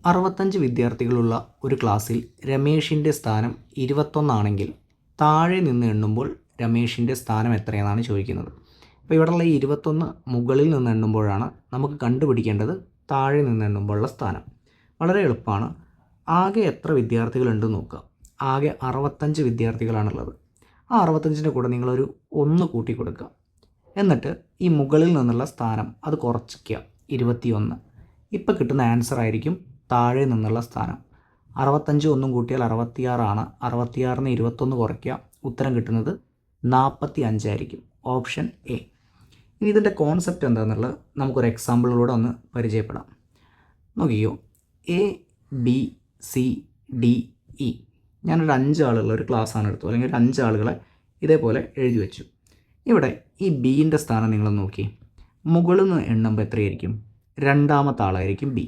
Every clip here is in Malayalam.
65 വിദ്യാർത്ഥികളുള്ള ഒരു ക്ലാസ്സിൽ രമേഷിൻ്റെ സ്ഥാനം 21 ആണെങ്കിൽ താഴെ നിന്ന് എണ്ണുമ്പോൾ രമേഷിൻ്റെ സ്ഥാനം എത്രയെന്നാണ് ചോദിക്കുന്നത്. അപ്പോൾ ഇവിടെയുള്ള ഈ 21 മുകളിൽ നിന്ന് എണ്ണുമ്പോഴാണ് നമുക്ക് കണ്ടുപിടിക്കേണ്ടത് താഴെ നിന്ന് എണ്ണുമ്പോഴുള്ള സ്ഥാനം. വളരെ എളുപ്പമാണ്. ആകെ എത്ര വിദ്യാർത്ഥികളുണ്ടെന്ന് നോക്കുക. ആകെ 65 വിദ്യാർത്ഥികളാണുള്ളത്. ആ 65ൻ്റെ കൂടെ നിങ്ങളൊരു 1 കൂട്ടി കൊടുക്കുക. എന്നിട്ട് ഈ മുകളിൽ നിന്നുള്ള സ്ഥാനം അത് കുറച്ചിക്കുക, 21. ഇപ്പോൾ കിട്ടുന്ന ആൻസർ ആയിരിക്കും താഴെ നിന്നുള്ള സ്ഥാനം. 65 ഒന്നും കൂട്ടിയാൽ 66 ആണ്. 66ന് 21 കുറയ്ക്കുക, ഉത്തരം കിട്ടുന്നത് 45 ആയിരിക്കും. Option A. ഇനി ഇതിൻ്റെ കോൺസെപ്റ്റ് എന്താണെന്നുള്ളത് നമുക്കൊരു എക്സാമ്പിളിലൂടെ ഒന്ന് പരിചയപ്പെടാം. നോക്കിയോ, A B C D E. ഞാനൊരു 5 ആളുള്ള ഒരു ക്ലാസ്സാണ് എടുത്തു, അല്ലെങ്കിൽ ഒരു 5 ആളുകളെ ഇതേപോലെ എഴുതി വെച്ചു. ഇവിടെ ഈ ബീൻ്റെ സ്ഥാനം നിങ്ങൾ നോക്കി. മുകളിൽ നിന്ന് എണ്ണുമ്പോൾ എത്രയായിരിക്കും? രണ്ടാമത്തെ ആളായിരിക്കും ബി.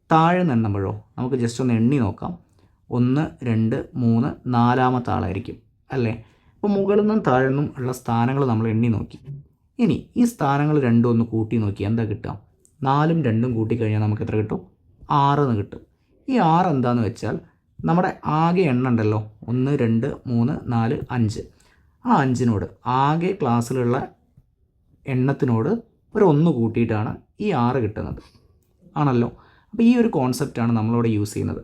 താഴെ നിന്ന് എണ്ണുമ്പോഴോ നമുക്ക് ജസ്റ്റ് ഒന്ന് എണ്ണി നോക്കാം. 1 2 3 നാലാമത്തെ ആളായിരിക്കും അല്ലേ? അപ്പോൾ മുകളിൽ നിന്നും താഴെ നിന്നും ഉള്ള സ്ഥാനങ്ങൾ നമ്മൾ എണ്ണി നോക്കി. ഇനി ഈ സ്ഥാനങ്ങൾ രണ്ടും ഒന്ന് കൂട്ടി നോക്കി, എന്താ കിട്ടുക? 4ഉം 2ഉം കൂട്ടിക്കഴിഞ്ഞാൽ നമുക്ക് എത്ര കിട്ടും? 6 എന്ന് കിട്ടും. ഈ 6 എന്താണെന്ന് വെച്ചാൽ നമ്മുടെ ആകെ എണ്ണം ഉണ്ടല്ലോ, 1 2 3 4 5. ആ 5നോട് ആകെ ക്ലാസ്സിലുള്ള എണ്ണത്തിനോട് ഒരു 1 കൂട്ടിയിട്ടാണ് ഈ 6 കിട്ടുന്നത്, ആണല്ലോ. അപ്പോൾ ഈ ഒരു കോൺസെപ്റ്റാണ് നമ്മളിവിടെ യൂസ് ചെയ്യുന്നത്.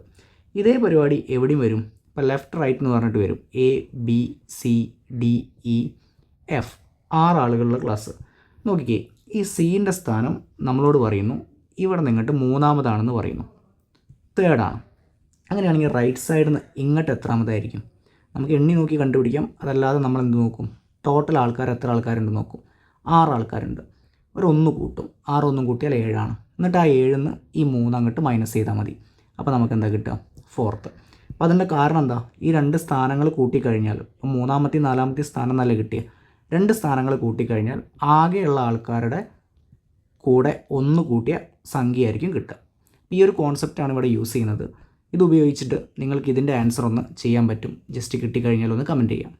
ഇതേ പരിപാടി എവിടെയും വരും. ഇപ്പോൾ ലെഫ്റ്റ് റൈറ്റ് എന്ന് പറഞ്ഞിട്ട് വരും. A B C D E F 6 ആളുകളുടെ ക്ലാസ്. നോക്കിക്കേ, ഈ സീൻ്റെ സ്ഥാനം നമ്മളോട് പറയുന്നു ഇവിടെ നിന്നിട്ട് 3-ാമതാണെന്ന് പറയുന്നു, തേർഡാണ്. അങ്ങനെയാണെങ്കിൽ റൈറ്റ് സൈഡിൽ നിന്ന് ഇങ്ങോട്ട് എത്രാമതായിരിക്കും? നമുക്ക് എണ്ണി നോക്കി കണ്ടുപിടിക്കാം. അതല്ലാതെ നമ്മൾ എന്ത് നോക്കും? ടോട്ടൽ ആൾക്കാർ എത്ര ആൾക്കാരുണ്ടെന്ന് നോക്കും. 6 ആൾക്കാരുണ്ട്. ഒരു 1 കൂട്ടും. 6 ഒന്നും കൂട്ടിയാൽ 7 ആണ്. എന്നിട്ട് ആ 7-ന്ന് ഈ 3 അങ്ങോട്ട് മൈനസ് ചെയ്താൽ മതി. അപ്പോൾ നമുക്ക് എന്താ കിട്ടുക? 4th. അപ്പോൾ അതിൻ്റെ കാരണം എന്താ? ഈ 2 സ്ഥാനങ്ങൾ കൂട്ടിക്കഴിഞ്ഞാൽ, ഇപ്പോൾ 3-ാമത്തെയും 4-ാമത്തെയും സ്ഥാനം നല്ല കിട്ടിയ 2 സ്ഥാനങ്ങൾ കൂട്ടിക്കഴിഞ്ഞാൽ ആകെയുള്ള ആൾക്കാരുടെ കൂടെ 1 കൂട്ടിയ സംഖ്യയായിരിക്കും കിട്ടുക. ഈ ഒരു കോൺസെപ്റ്റാണ് ഇവിടെ യൂസ് ചെയ്യുന്നത്. ഇതുപയോഗിച്ചിട്ട് നിങ്ങൾക്ക് ഇതിൻ്റെ ആൻസർ ഒന്ന് ചെയ്യാൻ പറ്റും. ജസ്റ്റ് കിട്ടിക്കഴിഞ്ഞാൽ ഒന്ന് കമൻറ്റ് ചെയ്യാം.